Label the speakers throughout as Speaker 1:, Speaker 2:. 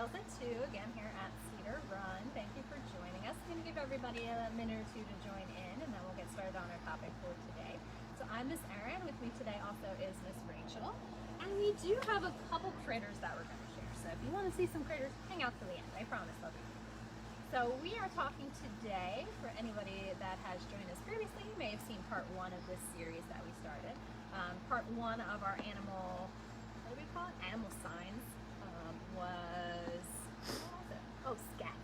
Speaker 1: Trails at 2 again here at Cedar Run. Thank you for joining us. I'm going to give everybody a minute or two to join in, and then we'll get started on our topic for today. So I'm Miss Erin. With me today also is Miss Rachel, and we do have a couple critters that we're going to share. So if you want to see some critters, hang out to the end. I promise they'll be fun. So we are talking today, for anybody that has joined us previously, you may have seen part 1 of this series that we started. Part 1 of our animal, what do we call it? Animal signs. What was it? Oh, scat.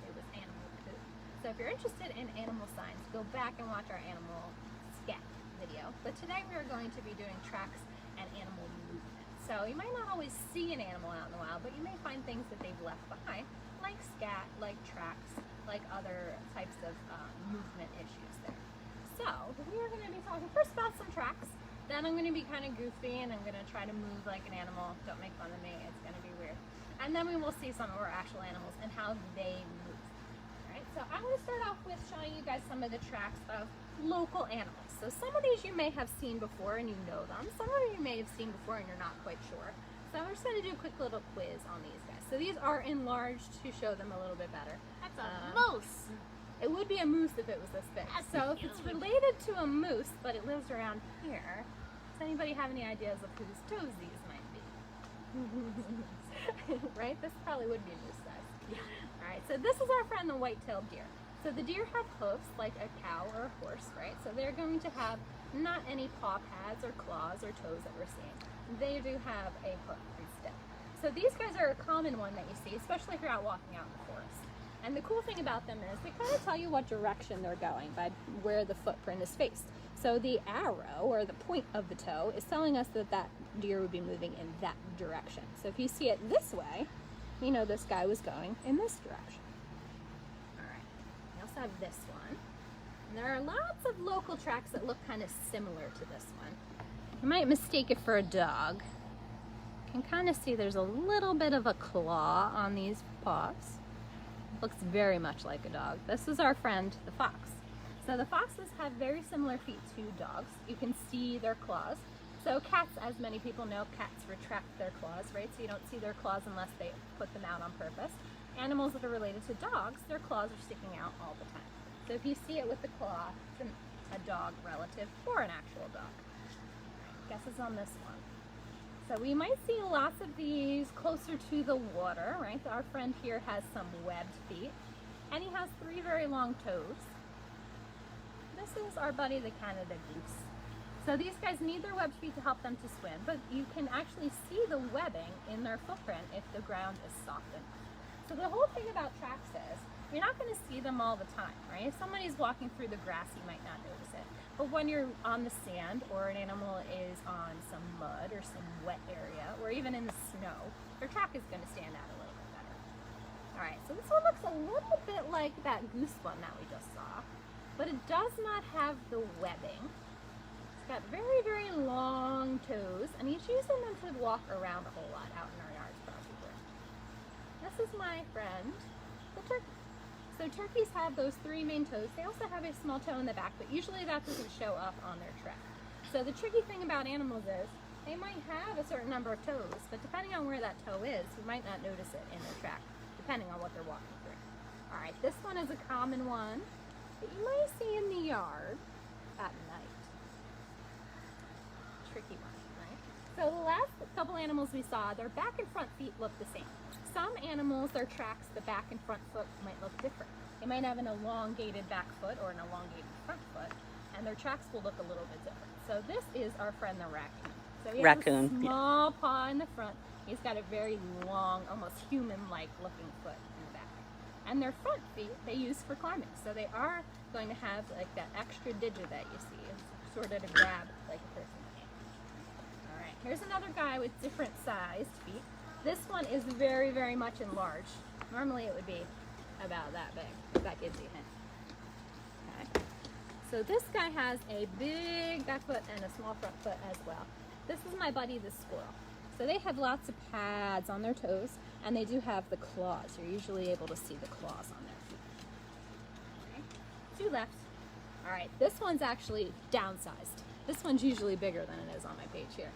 Speaker 1: It was animal poop. So if you're interested in animal signs, go back and watch our animal scat video. But today we are going to be doing tracks and animal movement. So you might not always see an animal out in the wild, but you may find things that they've left behind, like scat, like tracks, like other types of movement issues there. So we are going to be talking first about some tracks. Then I'm going to be kind of goofy and I'm going to try to move like an animal. Don't make fun of me, it's going to be weird. And then we will see some of our actual animals and how they move. Alright, so I'm going to start off with showing you guys some of the tracks of local animals. So some of these you may have seen before and you know them. Some of them you may have seen before and you're not quite sure. So I'm just going to do a quick little quiz on these guys. So these are enlarged to show them a little bit better.
Speaker 2: That's a moose.
Speaker 1: It would be a moose if it was this big. So if it's related to a moose, but it lives around here, does anybody have any ideas of whose toes these might be? Right? This probably would be a moose size.
Speaker 2: Yeah.
Speaker 1: Alright, so this is our friend the white-tailed deer. So the deer have hoofs like a cow or a horse, right? So they're going to have not any paw pads or claws or toes that we're seeing. They do have a hoof instead. So these guys are a common one that you see, especially if you're out walking out in the forest. And the cool thing about them is they kind of tell you what direction they're going by where the footprint is faced. So the arrow, or the point of the toe, is telling us that that deer would be moving in that direction. So if you see it this way, you know this guy was going in this direction. Alright, we also have this one. And there are lots of local tracks that look kind of similar to this one. You might mistake it for a dog. You can kind of see there's a little bit of a claw on these paws. Looks very much like a dog. This is our friend, the fox. So the foxes have very similar feet to dogs. You can see their claws. So cats, as many people know, cats retract their claws, right? So you don't see their claws unless they put them out on purpose. Animals that are related to dogs, their claws are sticking out all the time. So if you see it with the claw, it's a dog relative or an actual dog. Guesses on this one. So we might see lots of these closer to the water, right? Our friend here has some webbed feet, and he has 3 very long toes. This is our buddy, the Canada goose. So these guys need their webbed feet to help them to swim, but you can actually see the webbing in their footprint if the ground is softened. So the whole thing about tracks is, you're not going to see them all the time, right? If somebody's walking through the grass, you might not notice it. But when you're on the sand, or an animal is on some mud or some wet area, or even in the snow, their track is going to stand out a little bit better. Alright, so this one looks a little bit like that goose one that we just saw, but it does not have the webbing. It's got very, very long toes, and he's using them to walk around a whole lot out in our yards probably. This is my friend, the turkey. So turkeys have those 3 main toes. They also have a small toe in the back, but usually that doesn't show up on their track. So the tricky thing about animals is they might have a certain number of toes, but depending on where that toe is, you might not notice it in their track, depending on what they're walking through. Alright, this one is a common one that you might see in the yard at night. Tricky one, right? So the last couple animals we saw, their back and front feet look the same. Some animals, their tracks, the back and front foot might look different. They might have an elongated back foot or an elongated front foot, and their tracks will look a little bit different. So this is our friend the raccoon. So he has a small paw in the front. He's got a very long, almost human-like looking foot in the back. And their front feet, they use for climbing. So they are going to have like that extra digit that you see, sort of to grab like a person. Alright, here's another guy with different sized feet. This one is very, very much enlarged. Normally it would be about that big. That gives you a hint. Okay. So this guy has a big back foot and a small front foot as well. This is my buddy, the squirrel. So they have lots of pads on their toes, and they do have the claws. You're usually able to see the claws on their feet. Okay. 2 left. All right, this one's actually downsized. This one's usually bigger than it is on my page here.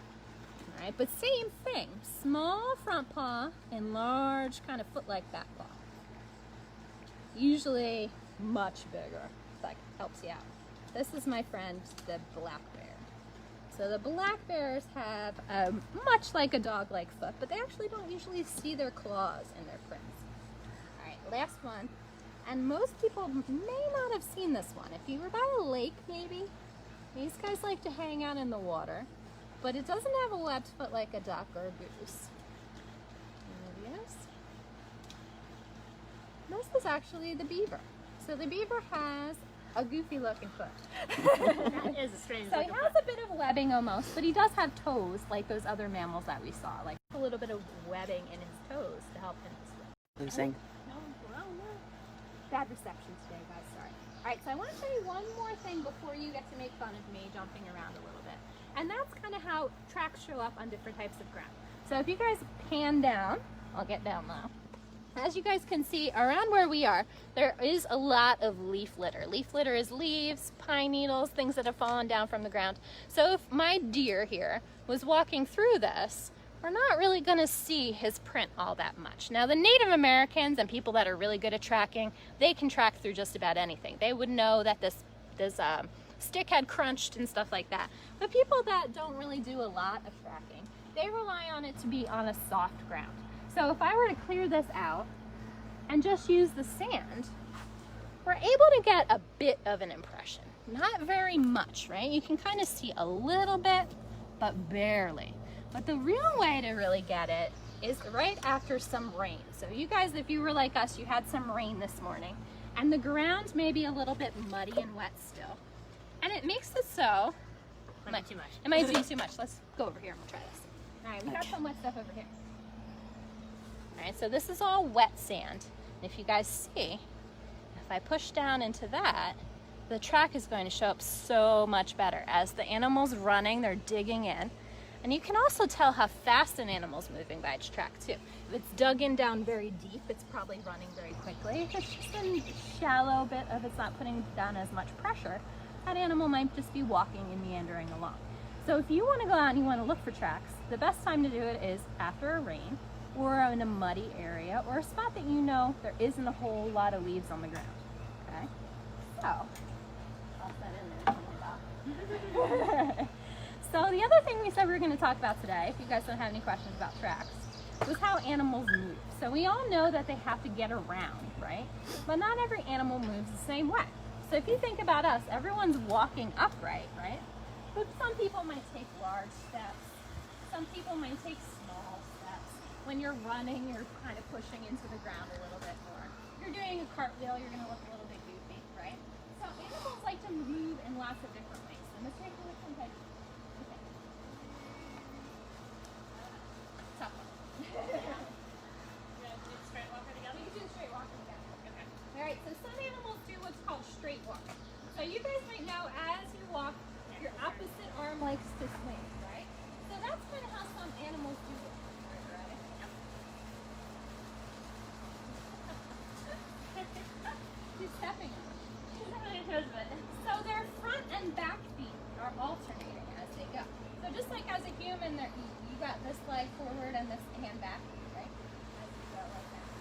Speaker 1: All right, but same thing. Small front paw and large kind of foot-like back paw. Usually much bigger, if that helps you out. This is my friend, the black bear. So the black bears have much like a dog-like foot, but they actually don't usually see their claws in their prints. All right, last one. And most people may not have seen this one. If you were by a lake, maybe, these guys like to hang out in the water, but it doesn't have a webbed foot like a duck or a goose. There it is. This is actually the beaver. So the beaver has a goofy looking foot.
Speaker 2: That is a strange
Speaker 1: So he has a bit of webbing almost, but he does have toes like those other mammals that we saw, like a little bit of webbing in his toes to help him swim.
Speaker 3: Losing.
Speaker 1: No. Bad reception today, guys, sorry. All right, so I want to show you one more thing before you get to make fun of me jumping around a little bit. And that's kind of how tracks show up on different types of ground. So if you guys pan down, I'll get down now. As you guys can see, around where we are, there is a lot of leaf litter. Leaf litter is leaves, pine needles, things that have fallen down from the ground. So if my deer here was walking through this, we're not really going to see his print all that much. Now the Native Americans and people that are really good at tracking, they can track through just about anything. They would know that this stick had crunched and stuff like that. But people that don't really do a lot of tracking, they rely on it to be on a soft ground. So if I were to clear this out and just use the sand, we're able to get a bit of an impression. Not very much, right? You can kind of see a little bit, but barely. But the real way to really get it is right after some rain. So you guys, if you were like us, you had some rain this morning, and the ground may be a little bit muddy and wet still. And it makes it so...
Speaker 2: Might be too much.
Speaker 1: It might be too much. Let's go over here and we'll try this. All right, we got some wet stuff over here. All right, so this is all wet sand. And if you guys see, if I push down into that, the track is going to show up so much better. As the animal's running, they're digging in. And you can also tell how fast an animal's moving by its track too. If it's dug in down very deep, it's probably running very quickly. If it's just a shallow bit of it's not putting down as much pressure, that animal might just be walking and meandering along. So if you want to go out and you want to look for tracks, the best time to do it is after a rain or in a muddy area or a spot that you know there isn't a whole lot of leaves on the ground. Okay? So, toss that in there. So the other thing we said we were going to talk about today, if you guys don't have any questions about tracks, was how animals move. So we all know that they have to get around, right? But not every animal moves the same way. So if you think about us, everyone's walking upright, right? But some people might take large steps. Some people might take small steps. When you're running, you're kind of pushing into the ground a little bit more. If you're doing a cartwheel, you're going to look a little bit goofy, right? So animals like to move in lots of different ways. So let's take a look at that. Alright, so some animals do what's called straight walk. So you guys might know as you walk, your opposite arm likes to swing, right? So that's kind of how some animals do it. Right? She's stepping on it. So their front and back feet are alternating as they go. So just like as a human, you got this leg forward and this hand back, right? As you go like that.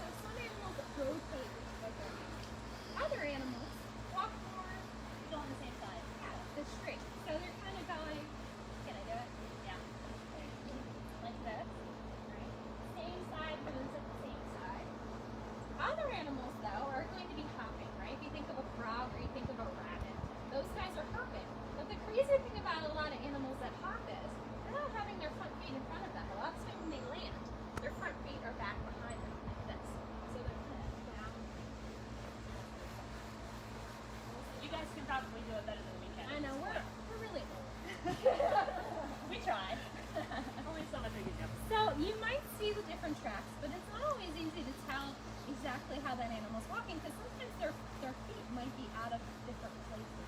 Speaker 1: So some animals rotate with their hands. Other animals walk forward, go on the same side. Yeah, it's straight. So they're kind of going, can I do it? Yeah. Like this. Right? Same side moves at the same side. Other animals, though, are going to be hopping, right? If you think of a frog or you think of a rabbit, those guys are hopping. But the crazy thing about a lot of animals that hop is they're not having their front feet in front of them. A lot of times when they land, their front feet are back behind them like this. So they're kind of down.
Speaker 2: You guys can probably do it better than we can.
Speaker 1: I know, we're really old.
Speaker 2: We tried. Only so much we can do.
Speaker 1: So you might see the different tracks, but it's not always easy to tell exactly how that animal's walking because sometimes their feet might be out of different places.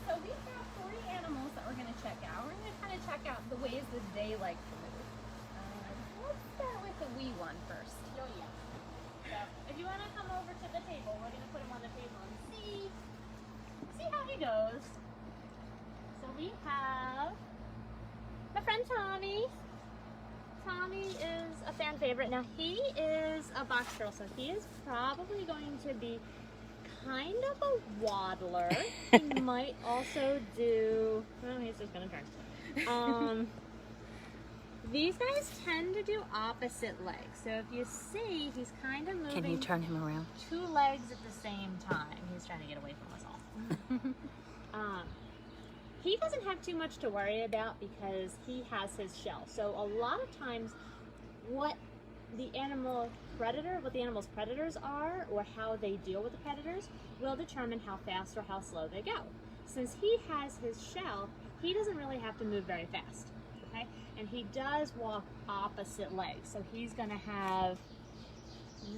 Speaker 1: So we've got 40 animals that we're going to check out. We're going to kind of check out the ways that they like to move. Let's start with the wee one first.
Speaker 2: Oh yeah. So if you want to come over to the table, we're going to put him on the table and see how he goes. So we have My friend Tommy. Tommy is a fan favorite. Now he is a box turtle, so he is probably going to be kind of a waddler. He might also do, well, he's just gonna turn. These guys tend to do opposite legs. So if you see, he's kind of moving.
Speaker 3: Can you turn him around?
Speaker 2: 2 legs at the same time. He's trying to get away from us all. He doesn't have too much to worry about because he has his shell. So a lot of times what the animal's predators are, or how they deal with the predators, will determine how fast or how slow they go. Since he has his shell, he doesn't really have to move very fast, okay? And he does walk opposite legs. So he's gonna have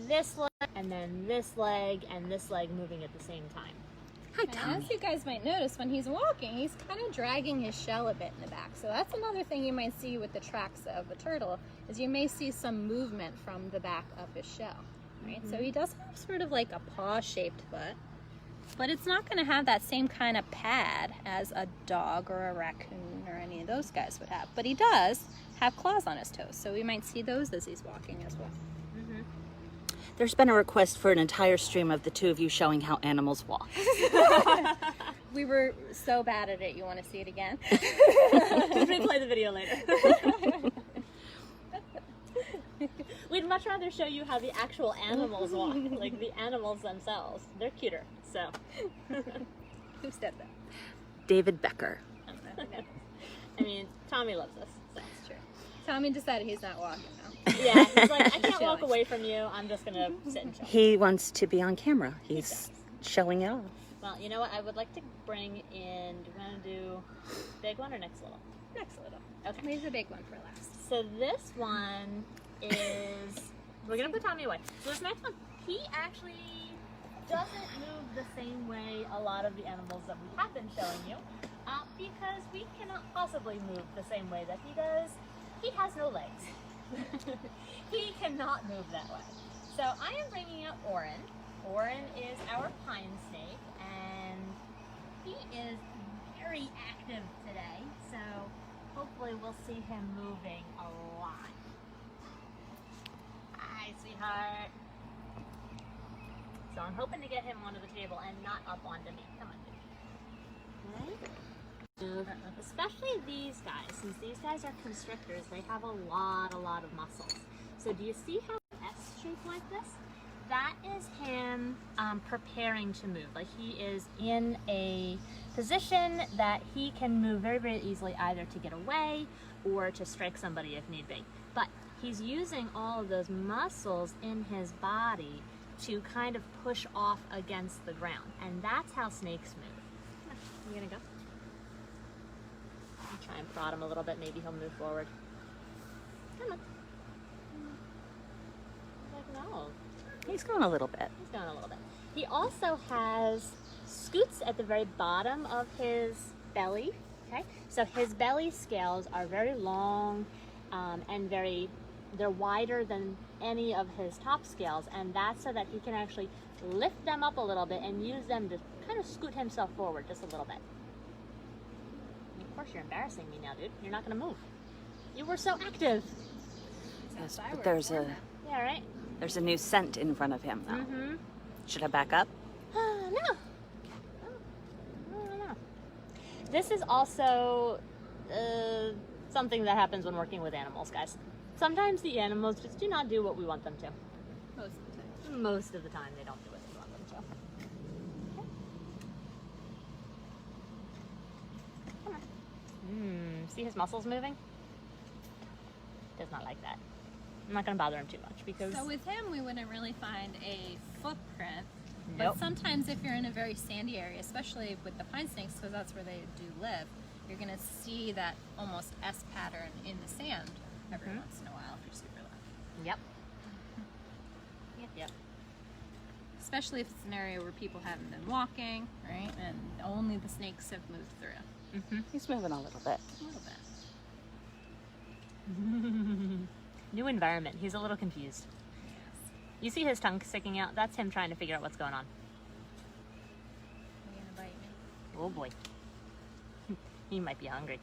Speaker 2: this leg, and then this leg, and this leg moving at the same time.
Speaker 3: Hi,
Speaker 1: And
Speaker 3: Tommy.
Speaker 1: as you guys might notice, when he's walking, he's kind of dragging his shell a bit in the back. So that's another thing you might see with the tracks of a turtle, is you may see some movement from the back of his shell, right? So he does have sort of like a paw-shaped foot, but it's not going to have that same kind of pad as a dog or a raccoon or any of those guys would have. But he does have claws on his toes, so we might see those as he's walking as well.
Speaker 3: There's been a request for an entire stream of the two of you showing how animals walk.
Speaker 1: We were so bad at it, you want to see it again?
Speaker 2: Just replay the video later. We'd much rather show you how the actual animals walk, like the animals themselves. They're cuter, so.
Speaker 1: Who said that?
Speaker 3: David Becker.
Speaker 2: I mean, Tommy loves us. So.
Speaker 1: That's true. Tommy decided he's not walking now.
Speaker 2: Yeah, he's like, I can't walk away from you. I'm just gonna sit and chill.
Speaker 3: He wants to be on camera. He's showing it off.
Speaker 2: Well, you know what? I would like to bring in. Do you want to do big one or next little?
Speaker 1: Next little.
Speaker 2: Okay.
Speaker 1: Leave the big one for last.
Speaker 2: So this one is. We're gonna put Tommy away. So this next one, he actually doesn't move the same way a lot of the animals that we have been showing you, because we cannot possibly move the same way that he does. He has no legs. He cannot move that way. So I am bringing out Oren. Oren is our pine snake, and he is very active today. So hopefully we'll see him moving a lot. Hi, sweetheart. So I'm hoping to get him onto the table and not up onto me. Come on, baby. Okay. Especially these guys, since these guys are constrictors, they have a lot of muscles. So do you see how S shaped like this? That is him preparing to move. Like he is in a position that he can move very easily, either to get away or to strike somebody if need be. But he's using all of those muscles in his body to kind of push off against the ground. And that's how snakes move. Come on, you gonna go? Try and prod him a little bit, maybe he'll move forward. Come on. Like, no.
Speaker 3: He's going a little bit.
Speaker 2: He's going a little bit. He also has scoots at the very bottom of his belly. Okay, so his belly scales are very long and they're wider than any of his top scales, and that's so that he can actually lift them up a little bit and use them to kind of scoot himself forward just a little bit. Of course, you're embarrassing me now, dude. You're not going to move. You were so active.
Speaker 3: Yes, but there's
Speaker 2: Yeah, right?
Speaker 3: there's a new scent in front of him, though.
Speaker 2: Mm-hmm.
Speaker 3: Should I back up?
Speaker 2: No. This is also something that happens when working with animals, guys. Sometimes the animals just do not do what we want them to.
Speaker 1: Most of the time.
Speaker 2: Most of the time, they don't do what we want them to. Okay. Come on. See his muscles moving? Does not like that. I'm not going to bother him too much because...
Speaker 1: So with him, we wouldn't really find a footprint.
Speaker 2: Nope.
Speaker 1: But sometimes if you're in a very sandy area, especially with the pine snakes, because that's where they do live, you're going to see that almost S pattern in the sand every once in a while if you're super lucky.
Speaker 2: Yep. Yep.
Speaker 1: Especially if it's an area where people haven't been walking, right? And only the snakes have moved through.
Speaker 3: He's moving a little bit.
Speaker 1: A little bit.
Speaker 2: New environment. He's a little confused. You see his tongue sticking out? That's him trying to figure out what's going on.
Speaker 1: Are you gonna bite me?
Speaker 2: Oh boy. He might be hungry.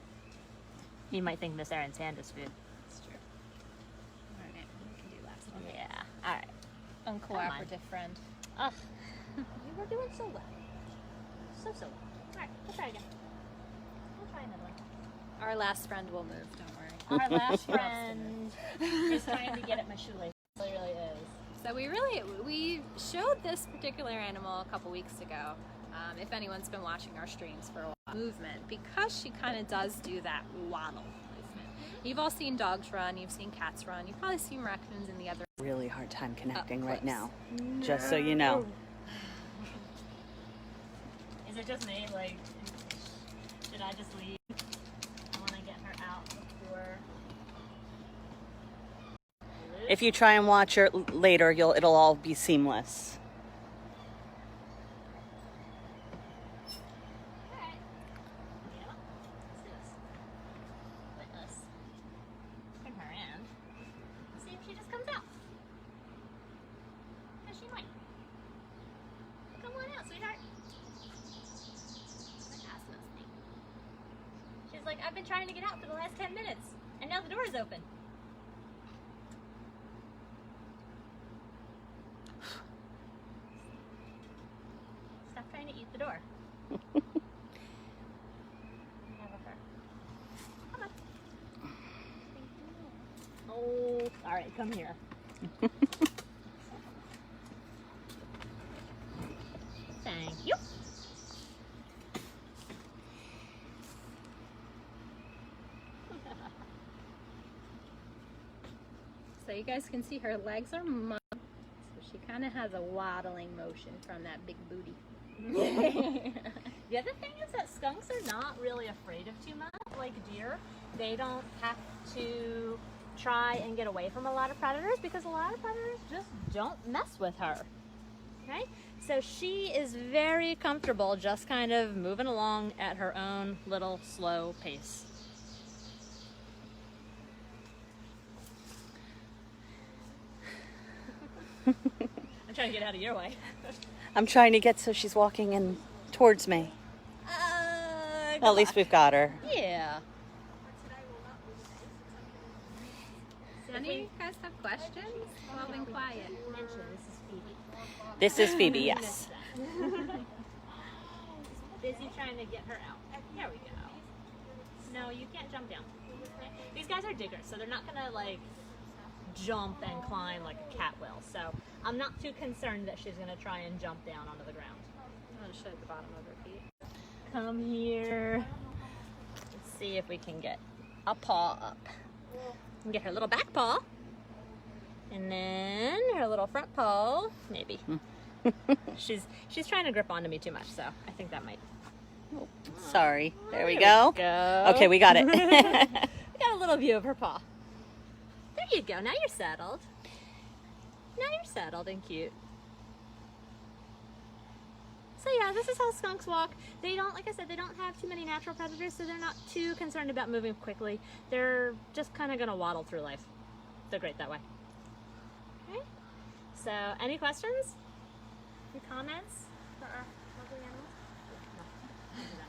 Speaker 2: He might think Miss Erin's hand is food.
Speaker 1: That's true. All right, we can do last one.
Speaker 2: Yeah. All right.
Speaker 1: Uncooperative friend.
Speaker 2: Ugh. We were doing so well. So well. All right, we'll try again. We'll try another one.
Speaker 1: Our last friend will move, don't worry.
Speaker 2: Our last friend is trying to get at my shoelace. It really is.
Speaker 1: So we showed this particular animal a couple weeks ago. If anyone's been watching our streams for a while, movement, because she kind of does do that waddle movement. You've all seen dogs run, you've seen cats run, you've probably seen raccoons in the other.
Speaker 3: Really hard time connecting right
Speaker 1: close.
Speaker 3: now. Just so you know.
Speaker 2: Is it just me? Like, should I just leave? I want to get her out before.
Speaker 3: If you try and watch her later, it'll all be seamless.
Speaker 2: Alright. Yeah. Let's do this. Witness. Bring her in. See if she just comes out. Because she might. Come on out, sweetheart. She's like, I've been trying to get out for the last 10 minutes, and now the door is open. Stop trying to eat the door. Have her. Come on. Oh, all right, come here. Thank you.
Speaker 1: So you guys can see her legs are mud, so she kind of has a waddling motion from that big booty.
Speaker 2: The other thing is that skunks are not really afraid of too much. Like deer, they don't have to try and get away from a lot of predators because a lot of predators just don't mess with her. Okay? So she is very comfortable just kind of moving along at her own little slow pace. I'm trying to get out of your way.
Speaker 3: I'm trying to get so she's walking in towards me. Well, at least we've got her.
Speaker 2: Yeah.
Speaker 1: Any of you guys have questions? Well, been quiet.
Speaker 3: This is Phoebe, yes.
Speaker 2: Busy trying to get her out. There we go. No, you can't jump down. Okay? These guys are diggers, so they're not gonna like jump and climb like a cat will. So I'm not too concerned that she's gonna try and jump down onto the ground.
Speaker 1: I'm going to show you the bottom of her feet.
Speaker 2: Come here. Let's see if we can get a paw up. And get her little back paw. And then her little front paw. Maybe. She's trying to grip onto me too much, so I think that might.
Speaker 3: Oh, sorry. There we go. Okay, we got it.
Speaker 2: We got a little view of her paw. There you go. Now you're settled. Now you're settled and cute. So yeah, this is how skunks walk. They don't, like I said, they don't have too many natural predators, so they're not too concerned about moving quickly. They're just kind of going to waddle through life. They're great that way. Okay. So, any questions? Any comments for our lovely animals? No.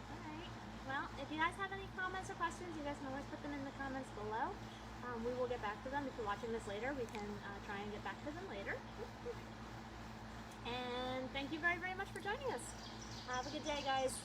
Speaker 2: Alright. Well, if you guys have any comments or questions, you guys can always put them in the comments below. We will get back to them. If you're watching this later, we can try and get back to them later. And thank you very, very much for joining us. Have a good day, guys.